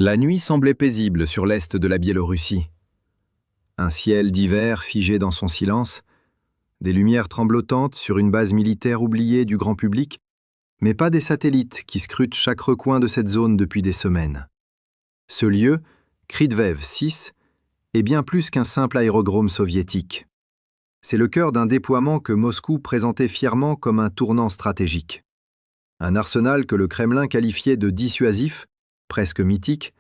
La nuit semblait paisible sur l'est de la Biélorussie. Un ciel d'hiver figé dans son silence, des lumières tremblotantes sur une base militaire oubliée du grand public, mais pas des satellites qui scrutent chaque recoin de cette zone depuis des semaines. Ce lieu, Kryvyi 6, est bien plus qu'un simple aérodrome soviétique. C'est le cœur d'un déploiement que Moscou présentait fièrement comme un tournant stratégique. Un arsenal que le Kremlin qualifiait de dissuasif, presque mythique,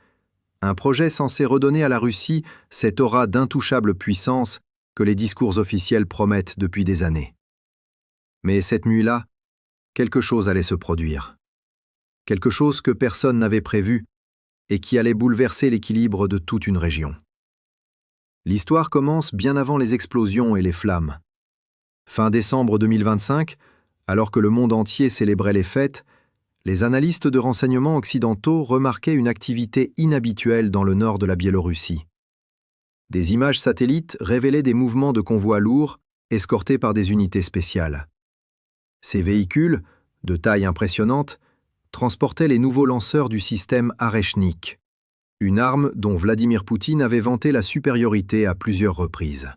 un projet censé redonner à la Russie cette aura d'intouchable puissance que les discours officiels promettent depuis des années. Mais cette nuit-là, quelque chose allait se produire. Quelque chose que personne n'avait prévu et qui allait bouleverser l'équilibre de toute une région. L'histoire commence bien avant les explosions et les flammes. Fin décembre 2025, alors que le monde entier célébrait les fêtes, les analystes de renseignement occidentaux remarquaient une activité inhabituelle dans le nord de la Biélorussie. Des images satellites révélaient des mouvements de convois lourds, escortés par des unités spéciales. Ces véhicules, de taille impressionnante, transportaient les nouveaux lanceurs du système Areshnik, une arme dont Vladimir Poutine avait vanté la supériorité à plusieurs reprises.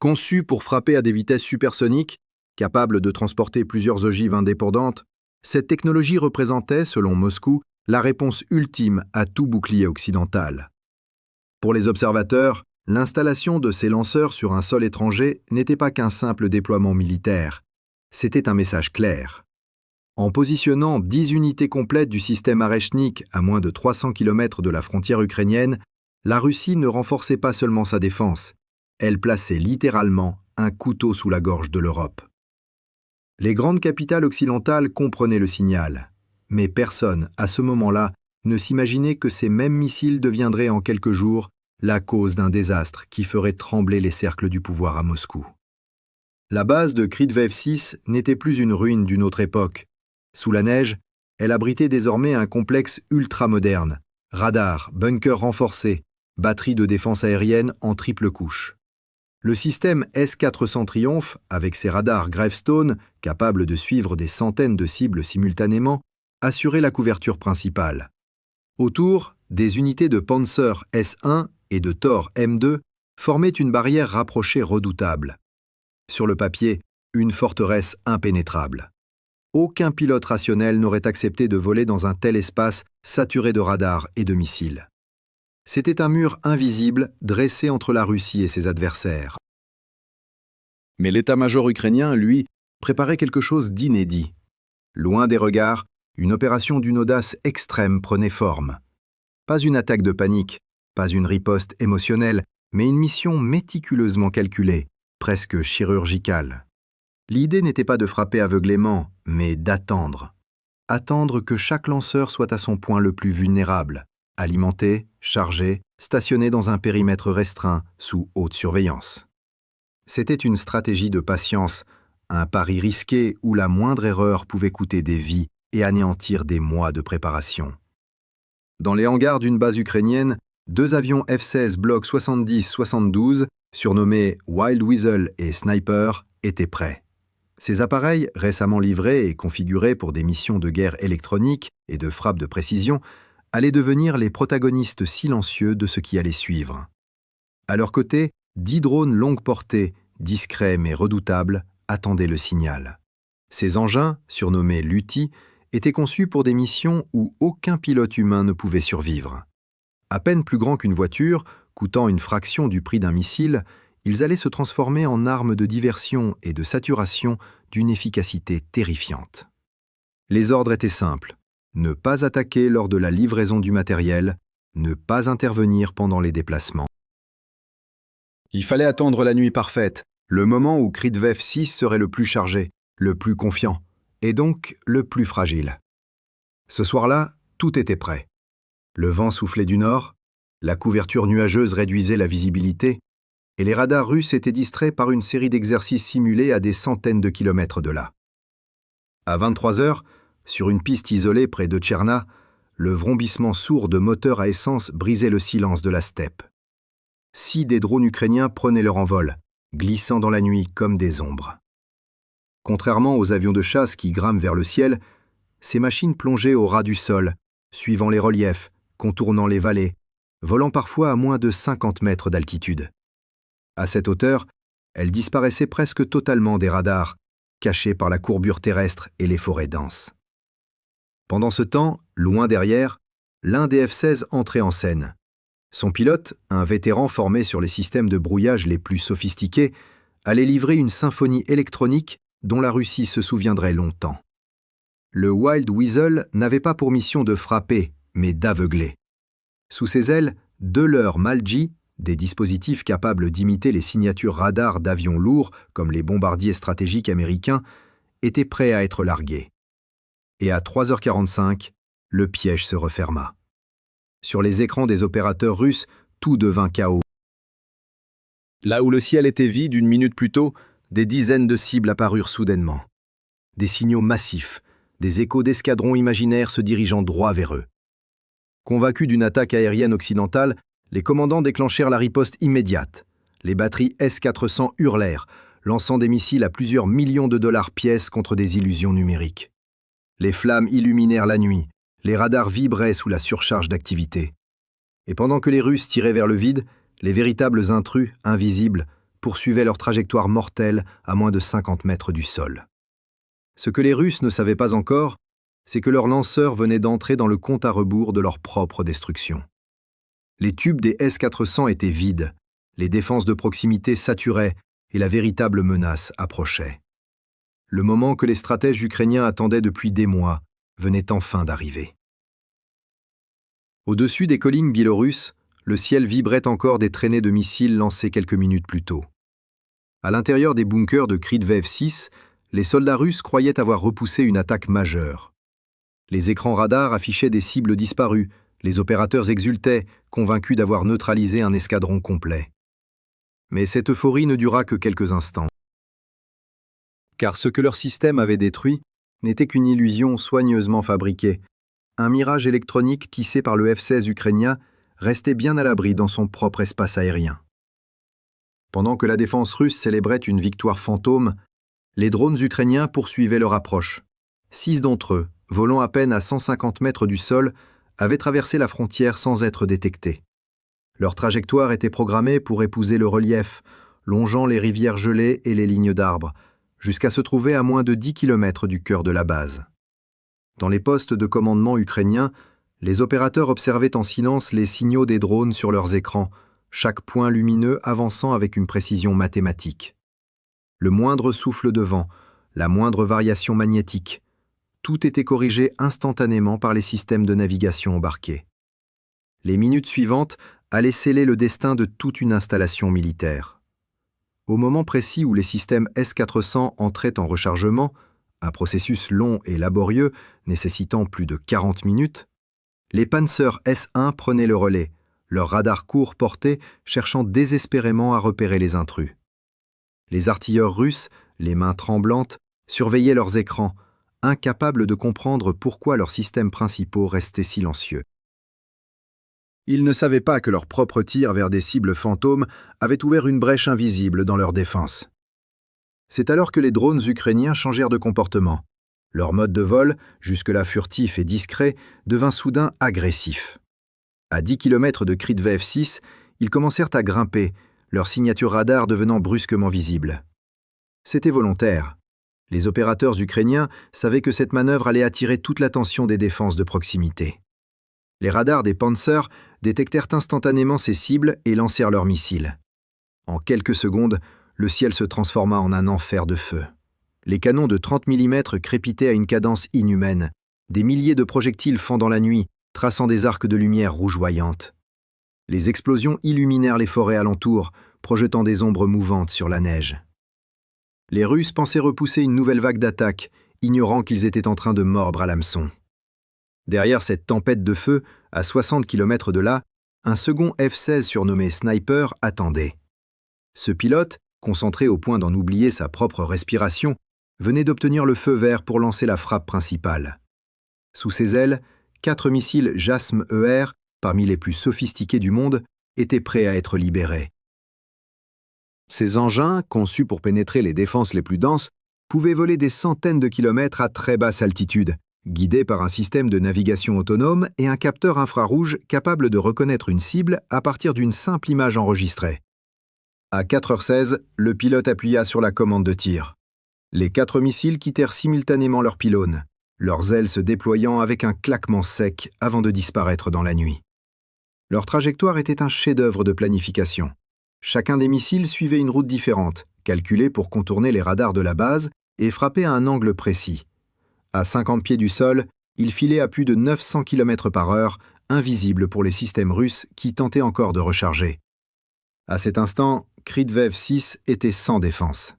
Conçue pour frapper à des vitesses supersoniques, capable de transporter plusieurs ogives indépendantes, cette technologie représentait, selon Moscou, la réponse ultime à tout bouclier occidental. Pour les observateurs, l'installation de ces lanceurs sur un sol étranger n'était pas qu'un simple déploiement militaire. C'était un message clair. En positionnant 10 unités complètes du système Areshnik à moins de 300 km de la frontière ukrainienne, la Russie ne renforçait pas seulement sa défense, elle plaçait littéralement un couteau sous la gorge de l'Europe. Les grandes capitales occidentales comprenaient le signal, mais personne, à ce moment-là, ne s'imaginait que ces mêmes missiles deviendraient en quelques jours la cause d'un désastre qui ferait trembler les cercles du pouvoir à Moscou. La base de Kryvyi 6 n'était plus une ruine d'une autre époque. Sous la neige, elle abritait désormais un complexe ultramoderne, radars, bunkers renforcés, batteries de défense aérienne en triple couche. Le système S-400 Triumph, avec ses radars Gravestone, capables de suivre des centaines de cibles simultanément, assurait la couverture principale. Autour, des unités de Panzer S-1 et de Tor M2 formaient une barrière rapprochée redoutable. Sur le papier, une forteresse impénétrable. Aucun pilote rationnel n'aurait accepté de voler dans un tel espace saturé de radars et de missiles. C'était un mur invisible dressé entre la Russie et ses adversaires. Mais l'état-major ukrainien, lui, préparait quelque chose d'inédit. Loin des regards, une opération d'une audace extrême prenait forme. Pas une attaque de panique, pas une riposte émotionnelle, mais une mission méticuleusement calculée, presque chirurgicale. L'idée n'était pas de frapper aveuglément, mais d'attendre. Attendre que chaque lanceur soit à son point le plus vulnérable, alimenté, chargé, stationné dans un périmètre restreint, sous haute surveillance. C'était une stratégie de patience, un pari risqué où la moindre erreur pouvait coûter des vies et anéantir des mois de préparation. Dans les hangars d'une base ukrainienne, 2 avions F-16 Block 70-72, surnommés Wild Weasel et Sniper, étaient prêts. Ces appareils, récemment livrés et configurés pour des missions de guerre électronique et de frappe de précision, allaient devenir les protagonistes silencieux de ce qui allait suivre. À leur côté, 10 drones longue portée, discrets mais redoutables, attendaient le signal. Ces engins, surnommés LUTI, étaient conçus pour des missions où aucun pilote humain ne pouvait survivre. À peine plus grands qu'une voiture, coûtant une fraction du prix d'un missile, ils allaient se transformer en armes de diversion et de saturation d'une efficacité terrifiante. Les ordres étaient simples. Ne pas attaquer lors de la livraison du matériel, ne pas intervenir pendant les déplacements. Il fallait attendre la nuit parfaite, le moment où Kryvyi 6 serait le plus chargé, le plus confiant, et donc le plus fragile. Ce soir-là, tout était prêt. Le vent soufflait du nord, la couverture nuageuse réduisait la visibilité, et les radars russes étaient distraits par une série d'exercices simulés à des centaines de kilomètres de là. À 23 heures, sur une piste isolée près de Tcherna, le vrombissement sourd de moteurs à essence brisait le silence de la steppe. 6 des drones ukrainiens prenaient leur envol, glissant dans la nuit comme des ombres. Contrairement aux avions de chasse qui grament vers le ciel, ces machines plongeaient au ras du sol, suivant les reliefs, contournant les vallées, volant parfois à moins de 50 mètres d'altitude. À cette hauteur, elles disparaissaient presque totalement des radars, cachées par la courbure terrestre et les forêts denses. Pendant ce temps, loin derrière, l'un des F-16 entrait en scène. Son pilote, un vétéran formé sur les systèmes de brouillage les plus sophistiqués, allait livrer une symphonie électronique dont la Russie se souviendrait longtemps. Le Wild Weasel n'avait pas pour mission de frapper, mais d'aveugler. Sous ses ailes, 2 leurres Malji, des dispositifs capables d'imiter les signatures radars d'avions lourds comme les bombardiers stratégiques américains, étaient prêts à être largués. Et à 3h45, le piège se referma. Sur les écrans des opérateurs russes, tout devint chaos. Là où le ciel était vide une minute plus tôt, des dizaines de cibles apparurent soudainement. Des signaux massifs, des échos d'escadrons imaginaires se dirigeant droit vers eux. Convaincus d'une attaque aérienne occidentale, les commandants déclenchèrent la riposte immédiate. Les batteries S-400 hurlèrent, lançant des missiles à plusieurs millions de dollars pièce contre des illusions numériques. Les flammes illuminèrent la nuit, les radars vibraient sous la surcharge d'activité. Et pendant que les Russes tiraient vers le vide, les véritables intrus, invisibles, poursuivaient leur trajectoire mortelle à moins de 50 mètres du sol. Ce que les Russes ne savaient pas encore, c'est que leurs lanceurs venaient d'entrer dans le compte à rebours de leur propre destruction. Les tubes des S-400 étaient vides, les défenses de proximité saturaient et la véritable menace approchait. Le moment que les stratèges ukrainiens attendaient depuis des mois venait enfin d'arriver. Au-dessus des collines biélorusses, le ciel vibrait encore des traînées de missiles lancés quelques minutes plus tôt. À l'intérieur des bunkers de Kryvyi 6, les soldats russes croyaient avoir repoussé une attaque majeure. Les écrans radars affichaient des cibles disparues, les opérateurs exultaient, convaincus d'avoir neutralisé un escadron complet. Mais cette euphorie ne dura que quelques instants. Car ce que leur système avait détruit n'était qu'une illusion soigneusement fabriquée. Un mirage électronique tissé par le F-16 ukrainien restait bien à l'abri dans son propre espace aérien. Pendant que la défense russe célébrait une victoire fantôme, les drones ukrainiens poursuivaient leur approche. 6 d'entre eux, volant à peine à 150 mètres du sol, avaient traversé la frontière sans être détectés. Leur trajectoire était programmée pour épouser le relief, longeant les rivières gelées et les lignes d'arbres, jusqu'à se trouver à moins de 10 km du cœur de la base. Dans les postes de commandement ukrainiens, les opérateurs observaient en silence les signaux des drones sur leurs écrans, chaque point lumineux avançant avec une précision mathématique. Le moindre souffle de vent, la moindre variation magnétique, tout était corrigé instantanément par les systèmes de navigation embarqués. Les minutes suivantes allaient sceller le destin de toute une installation militaire. Au moment précis où les systèmes S-400 entraient en rechargement, un processus long et laborieux nécessitant plus de 40 minutes, les Panzer S-1 prenaient le relais, leurs radars courts portés cherchant désespérément à repérer les intrus. Les artilleurs russes, les mains tremblantes, surveillaient leurs écrans, incapables de comprendre pourquoi leurs systèmes principaux restaient silencieux. Ils ne savaient pas que leurs propres tirs vers des cibles fantômes avaient ouvert une brèche invisible dans leur défense. C'est alors que les drones ukrainiens changèrent de comportement. Leur mode de vol, jusque-là furtif et discret, devint soudain agressif. À 10 km de Kryvyi 6, ils commencèrent à grimper, leur signature radar devenant brusquement visible. C'était volontaire. Les opérateurs ukrainiens savaient que cette manœuvre allait attirer toute l'attention des défenses de proximité. Les radars des Panzer détectèrent instantanément ces cibles et lancèrent leurs missiles. En quelques secondes, le ciel se transforma en un enfer de feu. Les canons de 30 mm crépitaient à une cadence inhumaine, des milliers de projectiles fendant la nuit, traçant des arcs de lumière rougeoyantes. Les explosions illuminèrent les forêts alentours, projetant des ombres mouvantes sur la neige. Les Russes pensaient repousser une nouvelle vague d'attaques, ignorant qu'ils étaient en train de mordre à l'hameçon. Derrière cette tempête de feu, à 60 km de là, un second F-16 surnommé Sniper attendait. Ce pilote, concentré au point d'en oublier sa propre respiration, venait d'obtenir le feu vert pour lancer la frappe principale. Sous ses ailes, 4 missiles JASM-ER, parmi les plus sophistiqués du monde, étaient prêts à être libérés. Ces engins, conçus pour pénétrer les défenses les plus denses, pouvaient voler des centaines de kilomètres à très basse altitude, guidés par un système de navigation autonome et un capteur infrarouge capable de reconnaître une cible à partir d'une simple image enregistrée. À 4h16, le pilote appuya sur la commande de tir. Les 4 missiles quittèrent simultanément leurs pylônes, leurs ailes se déployant avec un claquement sec avant de disparaître dans la nuit. Leur trajectoire était un chef-d'œuvre de planification. Chacun des missiles suivait une route différente, calculée pour contourner les radars de la base et frapper à un angle précis. À 50 pieds du sol, ils filaient à plus de 900 km/h, invisibles pour les systèmes russes qui tentaient encore de recharger. À cet instant, Kryvyi 6 était sans défense.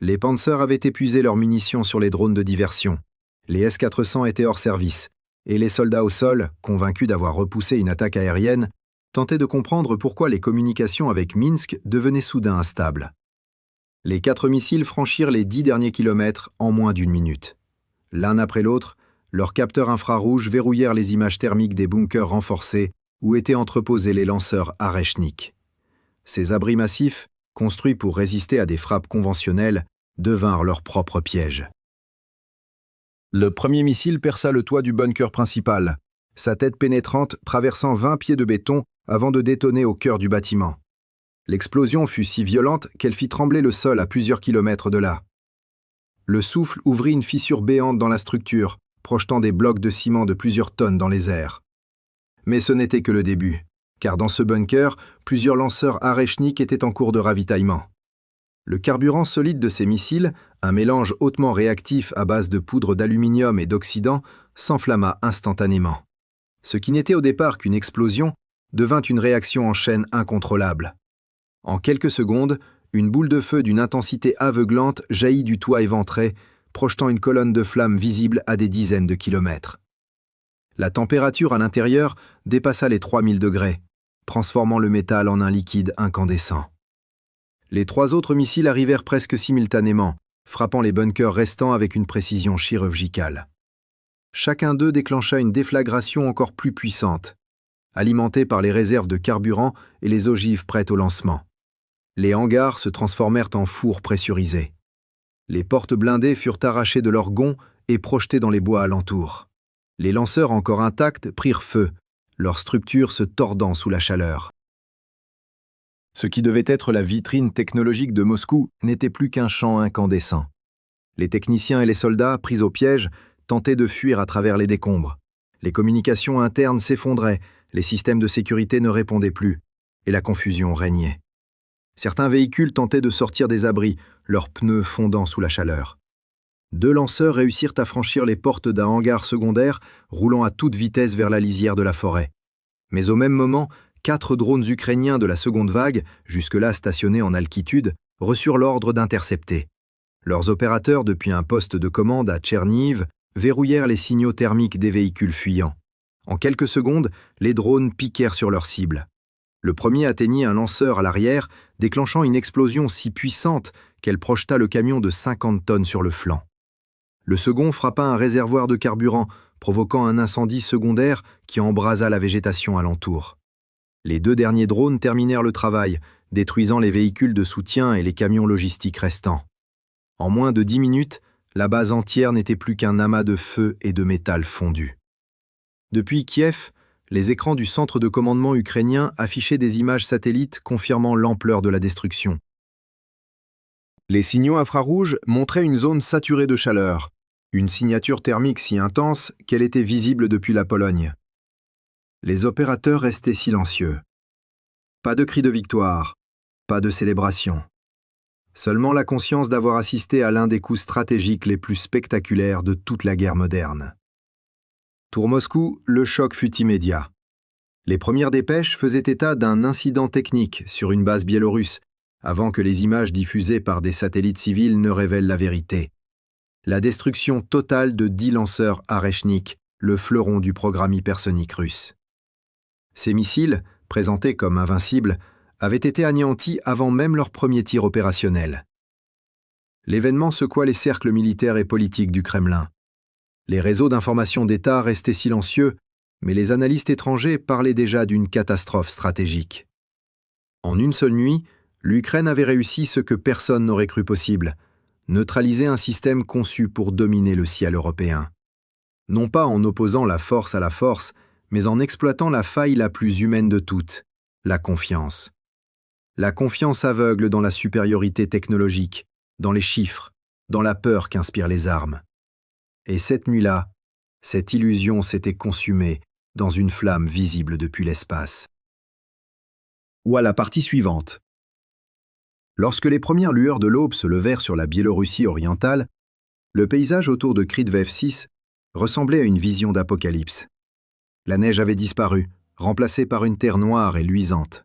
Les Pantsir avaient épuisé leurs munitions sur les drones de diversion. Les S-400 étaient hors service, et les soldats au sol, convaincus d'avoir repoussé une attaque aérienne, tentaient de comprendre pourquoi les communications avec Minsk devenaient soudain instables. Les 4 missiles franchirent les 10 derniers kilomètres en moins d'1 minute. L'un après l'autre, leurs capteurs infrarouges verrouillèrent les images thermiques des bunkers renforcés où étaient entreposés les lanceurs Areshnik. Ces abris massifs, construits pour résister à des frappes conventionnelles, devinrent leur propre piège. Le premier missile perça le toit du bunker principal, sa tête pénétrante traversant 20 pieds de béton avant de détonner au cœur du bâtiment. L'explosion fut si violente qu'elle fit trembler le sol à plusieurs kilomètres de là. Le souffle ouvrit une fissure béante dans la structure, projetant des blocs de ciment de plusieurs tonnes dans les airs. Mais ce n'était que le début, car dans ce bunker, plusieurs lanceurs Areshnik étaient en cours de ravitaillement. Le carburant solide de ces missiles, un mélange hautement réactif à base de poudre d'aluminium et d'oxydant, s'enflamma instantanément. Ce qui n'était au départ qu'une explosion devint une réaction en chaîne incontrôlable. En quelques secondes, une boule de feu d'une intensité aveuglante jaillit du toit éventré, projetant une colonne de flammes visible à des dizaines de kilomètres. La température à l'intérieur dépassa les 3000 degrés, transformant le métal en un liquide incandescent. Les 3 autres missiles arrivèrent presque simultanément, frappant les bunkers restants avec une précision chirurgicale. Chacun d'eux déclencha une déflagration encore plus puissante, alimentée par les réserves de carburant et les ogives prêtes au lancement. Les hangars se transformèrent en fours pressurisés. Les portes blindées furent arrachées de leurs gonds et projetées dans les bois alentours. Les lanceurs encore intacts prirent feu, leur structure se tordant sous la chaleur. Ce qui devait être la vitrine technologique de Moscou n'était plus qu'un champ incandescent. Les techniciens et les soldats, pris au piège, tentaient de fuir à travers les décombres. Les communications internes s'effondraient, les systèmes de sécurité ne répondaient plus, et la confusion régnait. Certains véhicules tentaient de sortir des abris, leurs pneus fondant sous la chaleur. 2 lanceurs réussirent à franchir les portes d'un hangar secondaire, roulant à toute vitesse vers la lisière de la forêt. Mais au même moment, 4 drones ukrainiens de la seconde vague, jusque-là stationnés en altitude, reçurent l'ordre d'intercepter. Leurs opérateurs, depuis un poste de commande à Tchernihiv, verrouillèrent les signaux thermiques des véhicules fuyants. En quelques secondes, les drones piquèrent sur leur cible. Le premier atteignit un lanceur à l'arrière, déclenchant une explosion si puissante qu'elle projeta le camion de 50 tonnes sur le flanc. Le second frappa un réservoir de carburant, provoquant un incendie secondaire qui embrasa la végétation alentour. Les 2 derniers drones terminèrent le travail, détruisant les véhicules de soutien et les camions logistiques restants. En moins de 10 minutes, la base entière n'était plus qu'un amas de feu et de métal fondu. Depuis Kiev, les écrans du centre de commandement ukrainien affichaient des images satellites confirmant l'ampleur de la destruction. Les signaux infrarouges montraient une zone saturée de chaleur, une signature thermique si intense qu'elle était visible depuis la Pologne. Les opérateurs restaient silencieux. Pas de cri de victoire, pas de célébration. Seulement la conscience d'avoir assisté à l'un des coups stratégiques les plus spectaculaires de toute la guerre moderne. Tour Moscou, le choc fut immédiat. Les premières dépêches faisaient état d'un incident technique sur une base biélorusse, avant que les images diffusées par des satellites civils ne révèlent la vérité. La destruction totale de 10 lanceurs Areshnik, le fleuron du programme hypersonique russe. Ces missiles, présentés comme invincibles, avaient été anéantis avant même leur premier tir opérationnel. L'événement secoua les cercles militaires et politiques du Kremlin. Les réseaux d'information d'État restaient silencieux, mais les analystes étrangers parlaient déjà d'une catastrophe stratégique. En une seule nuit, l'Ukraine avait réussi ce que personne n'aurait cru possible, neutraliser un système conçu pour dominer le ciel européen. non pas en opposant la force à la force, mais en exploitant la faille la plus humaine de toutes, la confiance. La confiance aveugle dans la supériorité technologique, dans les chiffres, dans la peur qu'inspirent les armes. Et cette nuit-là, cette illusion s'était consumée dans une flamme visible depuis l'espace. Ou à la partie suivante. Lorsque les premières lueurs de l'aube se levèrent sur la Biélorussie orientale, le paysage autour de Krytvev 6 ressemblait à une vision d'apocalypse. La neige avait disparu, remplacée par une terre noire et luisante.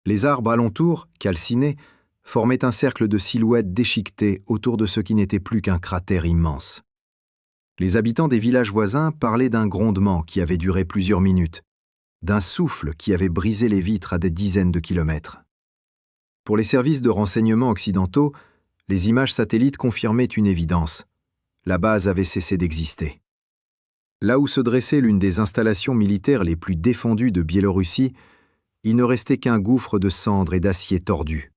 Les arbres alentour, calcinés, formaient un cercle de silhouettes déchiquetées autour de ce qui n'était plus qu'un cratère immense. Les habitants des villages voisins parlaient d'un grondement qui avait duré plusieurs minutes, d'un souffle qui avait brisé les vitres à des dizaines de kilomètres. Pour les services de renseignement occidentaux, les images satellites confirmaient une évidence. La base avait cessé d'exister. Là où se dressait l'une des installations militaires les plus défendues de Biélorussie, il ne restait qu'un gouffre de cendres et d'acier tordu.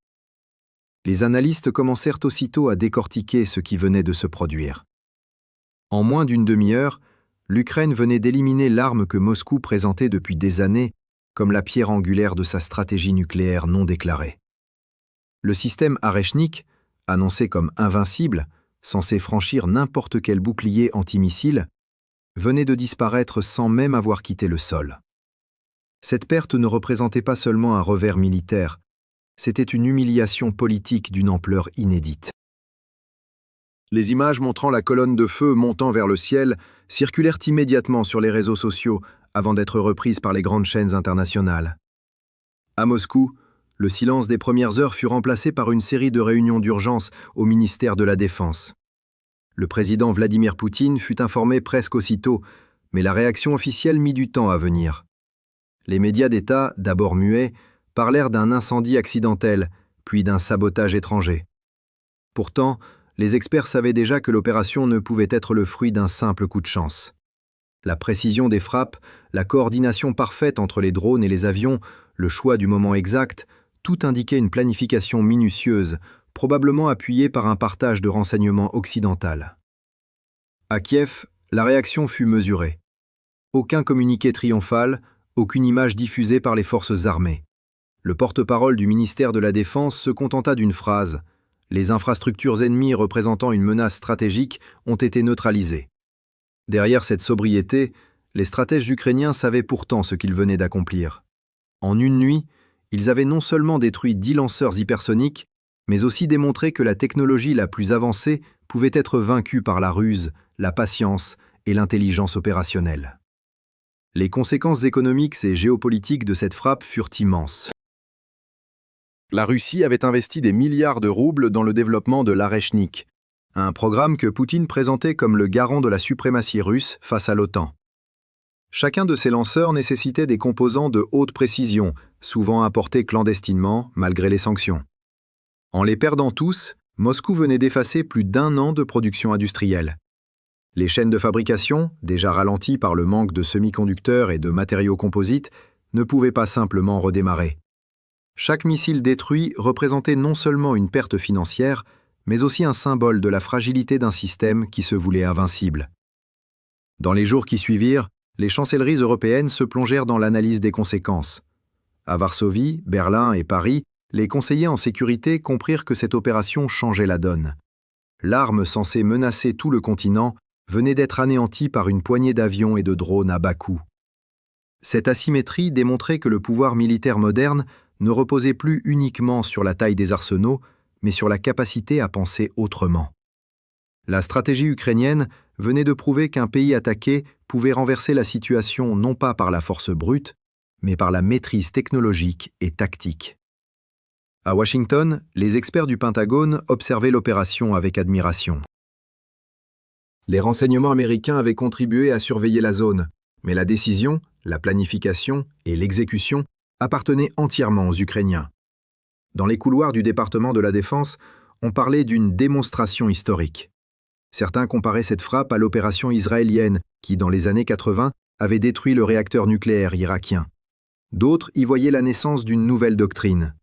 Les analystes commencèrent aussitôt à décortiquer ce qui venait de se produire. En moins d'une demi-heure, l'Ukraine venait d'éliminer l'arme que Moscou présentait depuis des années comme la pierre angulaire de sa stratégie nucléaire non déclarée. Le système Areshnik, annoncé comme invincible, censé franchir n'importe quel bouclier antimissile, venait de disparaître sans même avoir quitté le sol. Cette perte ne représentait pas seulement un revers militaire, c'était une humiliation politique d'une ampleur inédite. Les images montrant la colonne de feu montant vers le ciel circulèrent immédiatement sur les réseaux sociaux avant d'être reprises par les grandes chaînes internationales. À Moscou, le silence des premières heures fut remplacé par une série de réunions d'urgence au ministère de la Défense. Le président Vladimir Poutine fut informé presque aussitôt, mais la réaction officielle mit du temps à venir. Les médias d'État, d'abord muets, parlèrent d'un incendie accidentel, puis d'un sabotage étranger. Pourtant, les experts savaient déjà que l'opération ne pouvait être le fruit d'un simple coup de chance. La précision des frappes, la coordination parfaite entre les drones et les avions, le choix du moment exact, tout indiquait une planification minutieuse, probablement appuyée par un partage de renseignements occidental. À Kiev, la réaction fut mesurée. Aucun communiqué triomphal, aucune image diffusée par les forces armées. Le porte-parole du ministère de la Défense se contenta d'une phrase. Les infrastructures ennemies représentant une menace stratégique ont été neutralisées. Derrière cette sobriété, les stratèges ukrainiens savaient pourtant ce qu'ils venaient d'accomplir. En une nuit, ils avaient non seulement détruit 10 lanceurs hypersoniques, mais aussi démontré que la technologie la plus avancée pouvait être vaincue par la ruse, la patience et l'intelligence opérationnelle. Les conséquences économiques et géopolitiques de cette frappe furent immenses. La Russie avait investi des milliards de roubles dans le développement de l'Areshnik, un programme que Poutine présentait comme le garant de la suprématie russe face à l'OTAN. Chacun de ces lanceurs nécessitait des composants de haute précision, souvent importés clandestinement malgré les sanctions. En les perdant tous, Moscou venait d'effacer plus d'1 an de production industrielle. Les chaînes de fabrication, déjà ralenties par le manque de semi-conducteurs et de matériaux composites, ne pouvaient pas simplement redémarrer. Chaque missile détruit représentait non seulement une perte financière, mais aussi un symbole de la fragilité d'un système qui se voulait invincible. Dans les jours qui suivirent, les chancelleries européennes se plongèrent dans l'analyse des conséquences. À Varsovie, Berlin et Paris, les conseillers en sécurité comprirent que cette opération changeait la donne. L'arme censée menacer tout le continent venait d'être anéantie par une poignée d'avions et de drones à bas coût. Cette asymétrie démontrait que le pouvoir militaire moderne ne reposait plus uniquement sur la taille des arsenaux, mais sur la capacité à penser autrement. La stratégie ukrainienne venait de prouver qu'un pays attaqué pouvait renverser la situation non pas par la force brute, mais par la maîtrise technologique et tactique. À Washington, les experts du Pentagone observaient l'opération avec admiration. Les renseignements américains avaient contribué à surveiller la zone, mais la décision, la planification et l'exécution appartenaient entièrement aux Ukrainiens. Dans les couloirs du département de la Défense, on parlait d'une démonstration historique. Certains comparaient cette frappe à l'opération israélienne qui, dans les années 80, avait détruit le réacteur nucléaire irakien. D'autres y voyaient la naissance d'une nouvelle doctrine,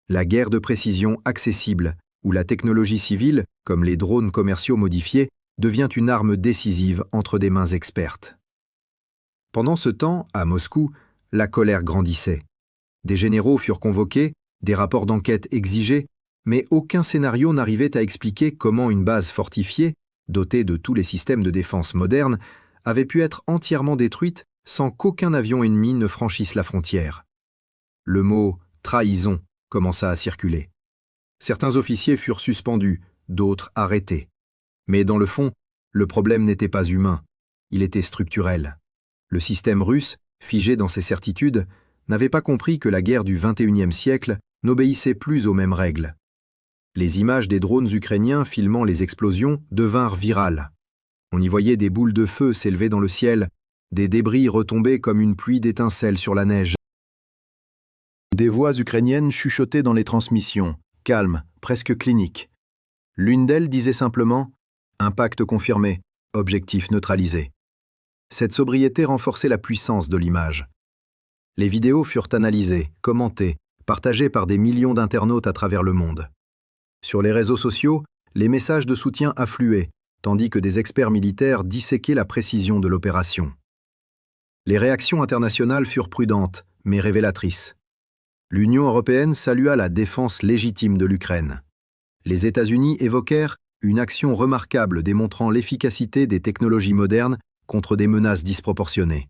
la guerre de précision accessible, où la technologie civile, comme les drones commerciaux modifiés, devient une arme décisive entre des mains expertes. Pendant ce temps, à Moscou, la colère grandissait. Des généraux furent convoqués, des rapports d'enquête exigés, mais aucun scénario n'arrivait à expliquer comment une base fortifiée, dotée de tous les systèmes de défense modernes, avait pu être entièrement détruite sans qu'aucun avion ennemi ne franchisse la frontière. Le mot « trahison » commença à circuler. Certains officiers furent suspendus, d'autres arrêtés. Mais dans le fond, le problème n'était pas humain, il était structurel. Le système russe, figé dans ses certitudes, n'avait pas compris que la guerre du XXIe siècle n'obéissait plus aux mêmes règles. Les images des drones ukrainiens filmant les explosions devinrent virales. On y voyait des boules de feu s'élever dans le ciel, des débris retomber comme une pluie d'étincelles sur la neige. Des voix ukrainiennes chuchotaient dans les transmissions, calmes, presque cliniques. L'une d'elles disait simplement « Impact confirmé, objectif neutralisé ». Cette sobriété renforçait la puissance de l'image. Les vidéos furent analysées, commentées, partagées par des millions d'internautes à travers le monde. Sur les réseaux sociaux, les messages de soutien affluaient, tandis que des experts militaires disséquaient la précision de l'opération. Les réactions internationales furent prudentes, mais révélatrices. L'Union européenne salua la défense légitime de l'Ukraine. Les États-Unis évoquèrent une action remarquable démontrant l'efficacité des technologies modernes contre des menaces disproportionnées.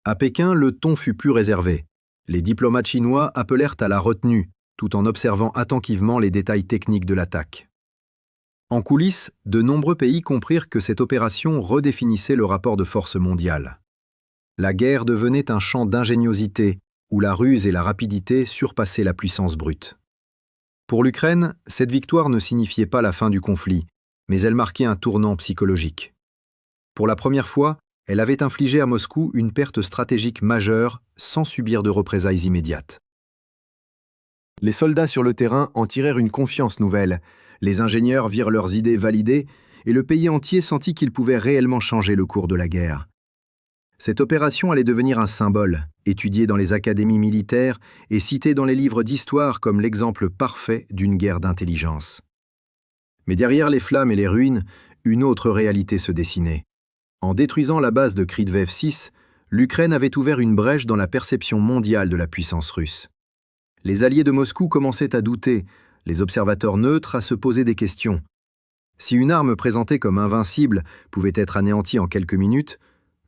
À Pékin, le ton fut plus réservé. Les diplomates chinois appelèrent à la retenue, tout en observant attentivement les détails techniques de l'attaque. En coulisses, de nombreux pays comprirent que cette opération redéfinissait le rapport de force mondial. La guerre devenait un champ d'ingéniosité, où la ruse et la rapidité surpassaient la puissance brute. Pour l'Ukraine, cette victoire ne signifiait pas la fin du conflit, mais elle marquait un tournant psychologique. Pour la première fois, elle avait infligé à Moscou une perte stratégique majeure sans subir de représailles immédiates. Les soldats sur le terrain en tirèrent une confiance nouvelle, les ingénieurs virent leurs idées validées et le pays entier sentit qu'il pouvait réellement changer le cours de la guerre. Cette opération allait devenir un symbole, étudié dans les académies militaires et cité dans les livres d'histoire comme l'exemple parfait d'une guerre d'intelligence. Mais derrière les flammes et les ruines, une autre réalité se dessinait. En détruisant la base de Kryvyi 6, l'Ukraine avait ouvert une brèche dans la perception mondiale de la puissance russe. Les alliés de Moscou commençaient à douter, les observateurs neutres à se poser des questions. Si une arme présentée comme invincible pouvait être anéantie en quelques minutes,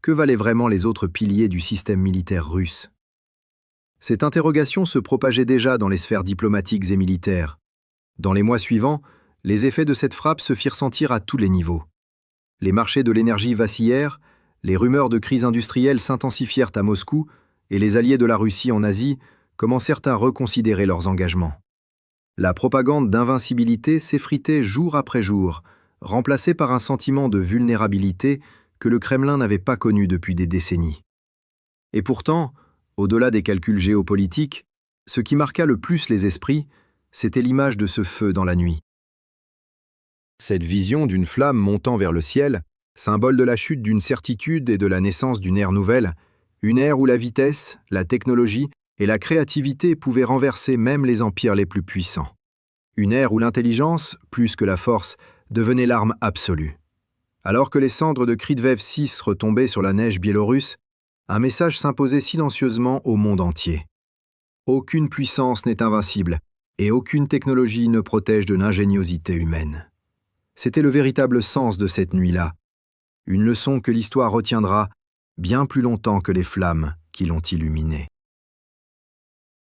que valaient vraiment les autres piliers du système militaire russe? Cette interrogation se propageait déjà dans les sphères diplomatiques et militaires. Dans les mois suivants, les effets de cette frappe se firent sentir à tous les niveaux. Les marchés de l'énergie vacillèrent, les rumeurs de crise industrielle s'intensifièrent à Moscou et les alliés de la Russie en Asie commencèrent à reconsidérer leurs engagements. La propagande d'invincibilité s'effritait jour après jour, remplacée par un sentiment de vulnérabilité que le Kremlin n'avait pas connu depuis des décennies. Et pourtant, au-delà des calculs géopolitiques, ce qui marqua le plus les esprits, c'était l'image de ce feu dans la nuit. Cette vision d'une flamme montant vers le ciel, symbole de la chute d'une certitude et de la naissance d'une ère nouvelle, une ère où la vitesse, la technologie et la créativité pouvaient renverser même les empires les plus puissants. Une ère où l'intelligence, plus que la force, devenait l'arme absolue. Alors que les cendres de Kryvyi 6 retombaient sur la neige biélorusse, un message s'imposait silencieusement au monde entier. Aucune puissance n'est invincible et aucune technologie ne protège de l'ingéniosité humaine. C'était le véritable sens de cette nuit-là, une leçon que l'histoire retiendra bien plus longtemps que les flammes qui l'ont illuminée.